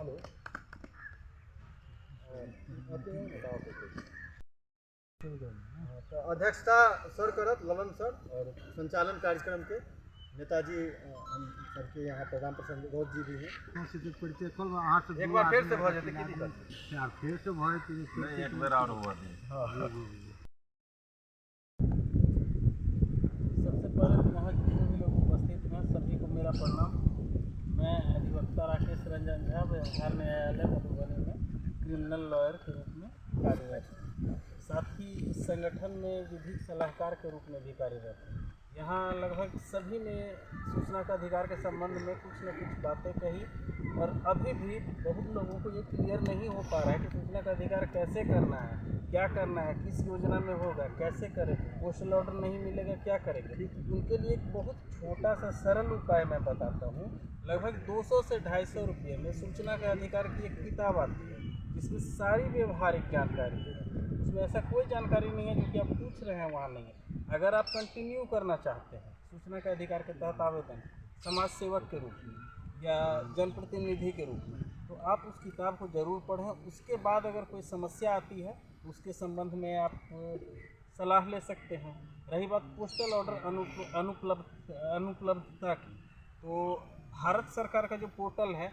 लो। तो अध्यक्षता सर करत ललन सर और संचालन कार्यक्रम के नेताजी हम सबके यहाँ प्रधान प्रसन्न गौर जी भी हैं। एक बार फिर से भऽ जेतै की दिक्कत यार, फिर से भऽ जेतै एक बेर और हुआ नहीं। हाँ सबसे पहले तो यहाँ जितने भी लोग उपस्थित हैं सभी को मेरा प्रणाम। मैं अधिवक्ता राकेश रंजन झा बिहार न्यायालय मधुबनी में क्रिमिनल लॉयर के रूप में कार्यरत हूँ। साथ ही इस संगठन में विधिक सलाहकार के रूप में भी कार्यरत हूँ। यहाँ लगभग सभी ने सूचना का अधिकार के संबंध में कुछ न कुछ बातें कही और अभी भी बहुत लोगों को ये क्लियर नहीं हो पा रहा है कि सूचना का अधिकार कैसे करना है, क्या करना है, किस योजना में होगा, कैसे करें, पोस्टल ऑर्डर नहीं मिलेगा क्या करेंगे। उनके लिए एक बहुत छोटा सा सरल उपाय मैं बताता हूँ। लगभग 200 से 250 रुपये में सूचना का अधिकार की एक किताब आती है जिसमें सारी व्यवहारिक जानकारी है। उसमें ऐसा कोई जानकारी नहीं है जो कि आप पूछ रहे हैं वहाँ नहीं है। अगर आप कंटिन्यू करना चाहते हैं सूचना के अधिकार के तहत आवेदन समाज सेवक के रूप में या जनप्रतिनिधि के रूप में, तो आप उस किताब को ज़रूर पढ़ें। उसके बाद अगर कोई समस्या आती है उसके संबंध में आप सलाह ले सकते हैं। रही बात पोस्टल ऑर्डर अनुपलब्धता की, तो भारत सरकार का जो पोर्टल है,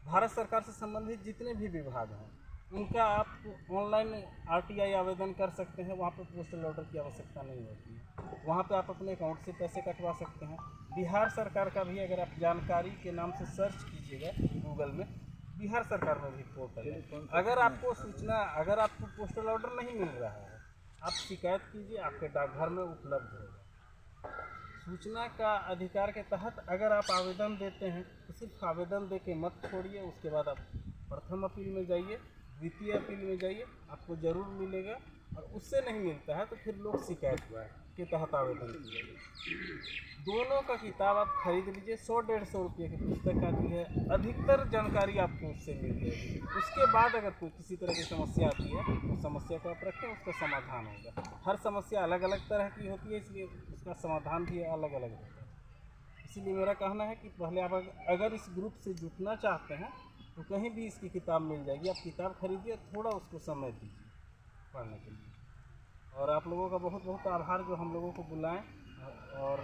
भारत सरकार से संबंधित जितने भी विभाग हैं उनका आप ऑनलाइन आरटीआई आवेदन कर सकते हैं। वहाँ पर पोस्टल ऑर्डर की आवश्यकता नहीं होती है। वहाँ पे आप अपने अकाउंट से पैसे कटवा सकते हैं। बिहार सरकार का भी अगर आप जानकारी के नाम से सर्च कीजिएगा गूगल में, बिहार सरकार में भी पोर्टल है। अगर आपको पोस्टल ऑर्डर नहीं मिल रहा है, आप शिकायत कीजिए, आपके डाकघर में उपलब्ध होगा। सूचना का अधिकार के तहत अगर आप आवेदन देते हैं तो सिर्फ आवेदन दे के मत छोड़िए। उसके बाद आप प्रथम अपील में जाइए, द्वितीय अपील में जाइए, आपको ज़रूर मिलेगा। और उससे नहीं मिलता है तो फिर लोक शिकायत के तहत आवेदन कीजिए। दोनों का किताब आप खरीद लीजिए। 100-150 रुपये की पुस्तक आती है, अधिकतर जानकारी आपको उससे मिल जाएगी। उसके बाद अगर कोई किसी तरह की समस्या आती है तो समस्या को आप रखें, उसका समाधान होगा। हर समस्या अलग अलग तरह की होती है, इसलिए उसका समाधान भी अलग अलग होता है। इसीलिए मेरा कहना है कि पहले आप अगर इस ग्रुप से जुटना चाहते हैं तो कहीं भी इसकी किताब मिल जाएगी। आप किताब खरीदिए, थोड़ा उसको समय दीजिए पढ़ने के लिए। और आप लोगों का बहुत बहुत आभार जो हम लोगों को बुलाएं। और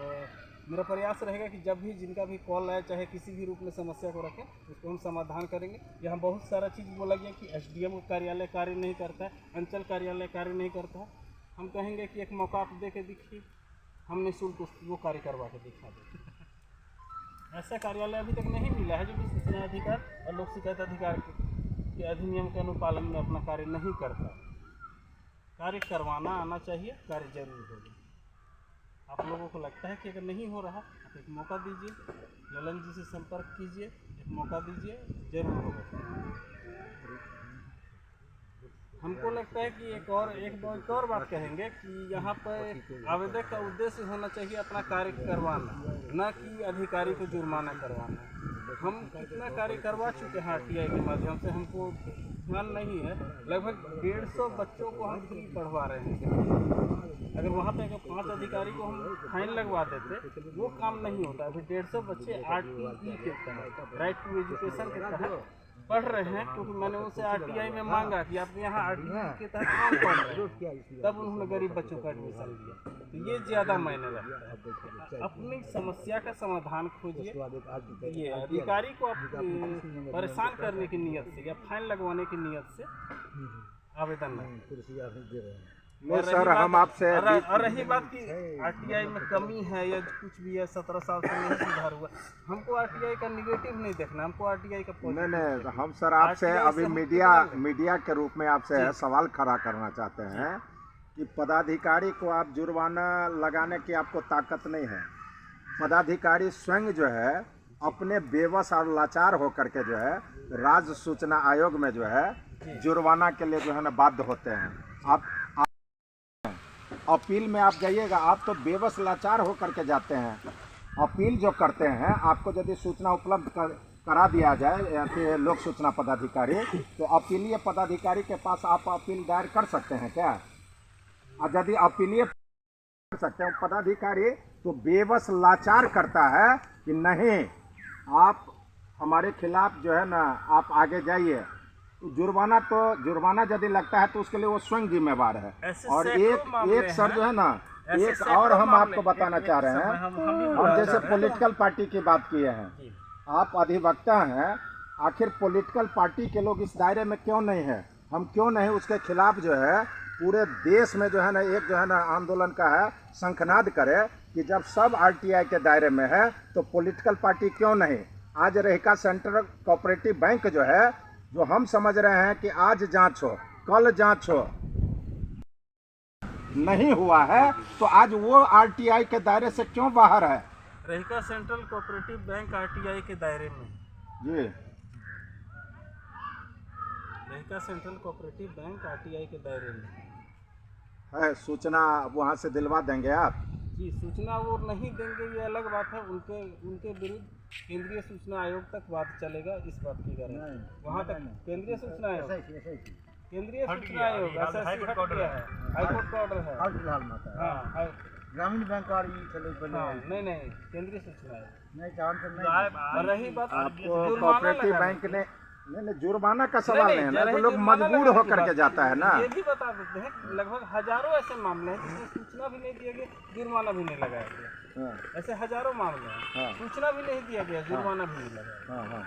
मेरा प्रयास रहेगा कि जब भी जिनका भी कॉल आए, चाहे किसी भी रूप में समस्या को रखें, उसको हम समाधान करेंगे। यहाँ बहुत सारा चीज़ बोला गया कि एसडीएम कार्यालय कार्य नहीं करता है, अंचल कार्यालय कार्य नहीं करता है। हम कहेंगे कि एक मौका आप दे के देखिए, हम निःशुल्क वो कार्य करवा के दिखा दें। ऐसा कार्यालय अभी तक नहीं मिला है जो कि सूचना अधिकार और लोक शिकायत अधिकार के अधिनियम के अनुपालन में अपना कार्य नहीं करता। कार्य करवाना आना चाहिए, कार्य जरूर होगा। आप लोगों को लगता है कि अगर नहीं हो रहा, आप एक मौका दीजिए, ललन जी से संपर्क कीजिए, एक मौका दीजिए, जरूर होगा। हमको लगता है कि एक और बात कहेंगे कि यहाँ पर आवेदक का उद्देश्य होना चाहिए अपना कार्य करवाना, न कि अधिकारी को जुर्माना करवाना। हम कितना कार्य करवा चुके हैं आरटीआई के माध्यम से, हमको ध्यान नहीं है। लगभग 150 बच्चों को हम फ्री पढ़वा रहे हैं। अगर वहाँ पे अगर 5 अधिकारी को हम फाइन लगवा देते, वो काम नहीं होता। अभी 150 बच्चे आरटीई के तहत, राइट टू एजुकेशन के तहत पढ़ रहे हैं, क्योंकि मैंने उनसे आरटीआई में मांगा कि आप यहाँ आरटीआई के तहत कौन पढ़ रहे हैं, तब उन्होंने गरीब बच्चों का एडमिशन लिया। तो ये ज़्यादा मायने रखता है। अपनी समस्या का समाधान खोजिए। ये अधिकारी को आप परेशान करने की नीयत से या फाइन लगवाने की नीयत से आवेदन नहीं। नहीं सर, हम आपसे और रही बात की आरटीआई में कमी है या कुछ भी है, 17 साल से नहीं सुधार हुआ, हमको आरटीआई का निगेटिव नहीं देखना, हमको आरटीआई का पॉजिटिव। नहीं, हम सर आपसे अभी मीडिया के रूप में आपसे सवाल खड़ा करना चाहते हैं कि पदाधिकारी को आप जुर्माना लगाने की आपको ताकत नहीं है। पदाधिकारी स्वयं जो है अपने बेबस और लाचार होकर के जो है राज्य सूचना आयोग में जो है जुर्माना के लिए जो है ना बाध्य होते हैं। आप अपील में आप जाइएगा, आप तो बेबस लाचार होकर के जाते हैं। अपील जो करते हैं, आपको यदि सूचना उपलब्ध करा दिया जाए फिर लोक सूचना पदाधिकारी, तो अपीलीय पदाधिकारी के पास आप अपील दायर कर सकते हैं क्या? और यदि अपीलीय कर सकते हैं पदाधिकारी, तो बेबस लाचार करता है कि नहीं, आप हमारे खिलाफ जो है ना आप आगे जाइए, तो जुर्माना यदि लगता है तो उसके लिए वो स्वयं जिम्मेवार है। और एक सर जो है ना, एक और हम आपको बताना चाह रहे हैं, हम जैसे पॉलिटिकल पार्टी की बात किए हैं, आप अधिवक्ता हैं, आखिर पॉलिटिकल पार्टी के लोग इस दायरे में क्यों नहीं है? हम क्यों नहीं उसके खिलाफ जो है पूरे देश में जो है ना एक जो है ना आंदोलन का है शंखनाद करे कि जब सब आरटीआई के दायरे में है तो पॉलिटिकल पार्टी क्यों नहीं? आज रहिका सेंट्रल कोऑपरेटिव बैंक जो है, जो हम समझ रहे हैं कि आज जांच हो, कल जांच हो, नहीं हुआ है, तो आज वो आरटीआई के दायरे से क्यों बाहर है? Rahika central cooperative bank RTI के दायरे में जी, Rahika central cooperative bank RTI के दायरे में है। सूचना वहाँ से दिलवा देंगे आप? जी, सूचना वो नहीं देंगे ये अलग बात है, उनके विरुद्ध केंद्रीय सूचना आयोग तक बात चलेगा, इस बात की गारंटी वहाँ तक। केंद्रीय सूचना आयोग, केंद्रीय सूचना आयोग हाईकोर्ट का ऑर्डर है, हाँ, ग्रामीण बैंक और नहीं केंद्रीय सूचना आयोग नहीं। रही बात आपको कोऑपरेटिव बैंक ने नहीं, जुर्माना का सवाल नहीं है ना, तो लोग मजबूर होकर के जाता है ना। ये भी बता देते हैं, लगभग हजारों ऐसे मामले हैं जिसमें सूचना भी नहीं दिया गया, जुर्माना भी नहीं लगाया गया। ऐसे हजारों मामले हैं, सूचना भी नहीं दिया गया, जुर्माना भी नहीं लगाया।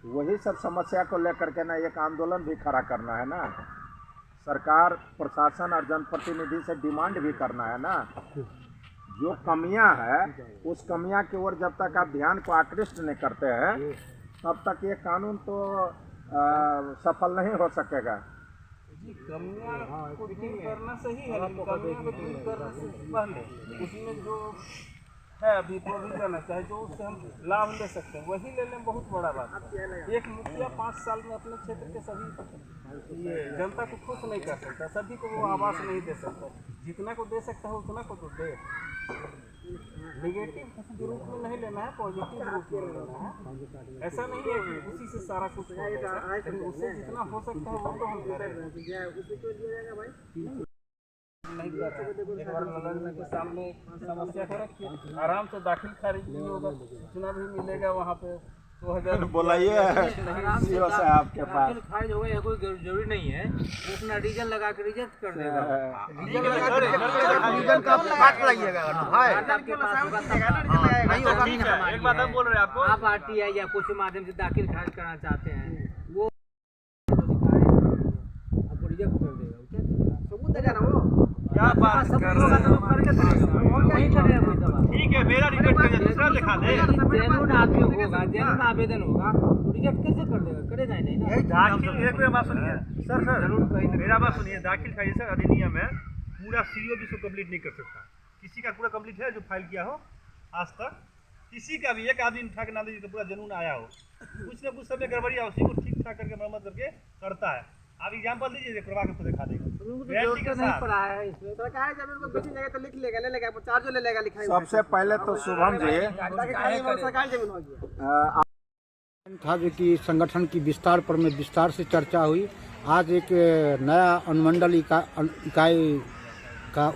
वही सब समस्या को लेकर के ना एक आंदोलन भी खड़ा करना है ना, सरकार, प्रशासन और जनप्रतिनिधि से डिमांड भी करना है ना। जो कमियां है उस कमियां की ओर जब तक आप ध्यान को आकृष्ट नहीं करते हैं तब तक ये कानून तो सफल नहीं हो सकेगा। कमियां को दूर करना सही है, लेकिन कमियां को दूर करने से पहले उसमें जो है अभी प्रोविजन है, चाहे जो उससे हम लाभ ले सकते हैं वही ले लें, बहुत बड़ा बात है। एक मुखिया 5 साल में अपने क्षेत्र के सभी ये जनता को खुश नहीं कर सकता, सभी को वो आवास नहीं दे सकता, जितना को दे सकता है उतना को तो दे। नेगेटिव रूप में नहीं लेना है, पॉजिटिव रूप में लेना है। ऐसा नहीं है कि उसी से सारा कुछ हो जाएगा, लेकिन उससे जितना हो सकता है वो तो हम करें। नहीं कर रहे, एक बार ललन के सामने समस्या को रखिए, आराम से दाखिल खारिज भी होगा, सूचना भी मिलेगा वहाँ पे। 2000 बुलाइए सीओ साहब के पास। खारिज होगा ये कोई जरूरी नहीं है, वो अपना रीजन लगा के रिजेक्ट कर देगा। रीजन का काट लगाइएगा, आपके पास होगा। एक बात हम बोल रहे हैं आपको, आप आरटीआई या कुछ माध्यम से दाखिल खारिज करना चाहते हैं, वो आपको रिजेक्ट कर देगा। सबूत देगा ना वो, क्या बात कर रहे हैं? ठीक है, मेरा रिजेक्ट कर दूसरा दिखा दे। जेन्युइन आदमी होगा, जेन्युइन आवेदन होगा, तो रिजेक्ट कैसे कर देगा? करेगा ही नहीं ना। दाखिल एक बात सुनिए सर, मेरा बात सुनिए। दाखिल खारिज सर अधिनियम है, पूरा सीओ भी इसको कंप्लीट नहीं कर सकता। किसी का पूरा कंप्लीट है जो फाइल किया हो आज तक, किसी का भी एक आदमी उठा के ना दीजिए तो पूरा जनून आया हो, कुछ ना कुछ सब में गड़बड़िया उसी को ठीक ठाक करके मरम्मत करके करता है। आप एग्जाम्पल दीजिए, करवा के दिखा देगा। नहीं पड़ा है इसमें, सरकार जमीन को बेचने जाएगा तो लिख लेगा, ले लेगा, चार्ज ले लेगा लिखाई। सबसे पहले तो शुभम जी, सरकारी जमीन हो गया था जो कि संगठन की विस्तार पर में विस्तार से चर्चा हुई। आज एक नया अनुमंडल इकाई का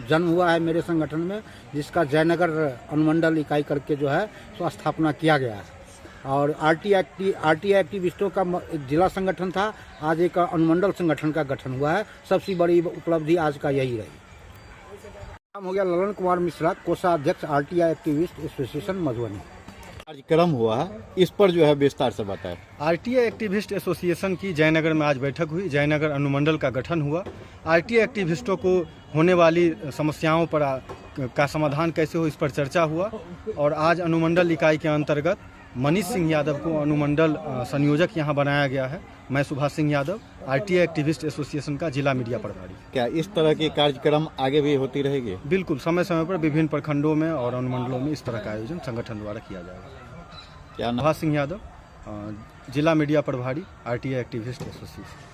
जन्म हुआ है मेरे संगठन में, जिसका जयनगर अनुमंडल इकाई करके जो है सो स्थापना किया गया है। और आरटीआई एक्टिविस्टों का जिला संगठन था, आज एक अनुमंडल संगठन का गठन हुआ है। सबसे बड़ी उपलब्धि आज का यही रही। नाम हो गया ललन कुमार मिश्रा, कोषाध्यक्ष आरटीआई एक्टिविस्ट एसोसिएशन मधुबनी। कार्यक्रम हुआ है, इस पर जो है विस्तार से बताएं। आरटीआई एक्टिविस्ट एसोसिएशन की जयनगर में आज बैठक हुई, जयनगर अनुमंडल का गठन हुआ। आरटीआई एक्टिविस्टों को होने वाली समस्याओं पर का समाधान कैसे हो, इस पर चर्चा हुआ। और आज अनुमंडल इकाई के अंतर्गत मनीष सिंह यादव को अनुमंडल संयोजक यहाँ बनाया गया है। मैं Subhash Singh Yadav, RTI activist association का जिला मीडिया प्रभारी। क्या इस तरह के कार्यक्रम आगे भी होती रहेगी? बिल्कुल, समय समय पर विभिन्न प्रखंडों में और अनुमंडलों में इस तरह का आयोजन संगठन द्वारा किया जाएगा। क्या नाम? सुभाष सिंह यादव, जिला मीडिया प्रभारी, आरटीआई एक्टिविस्ट एसोसिएशन।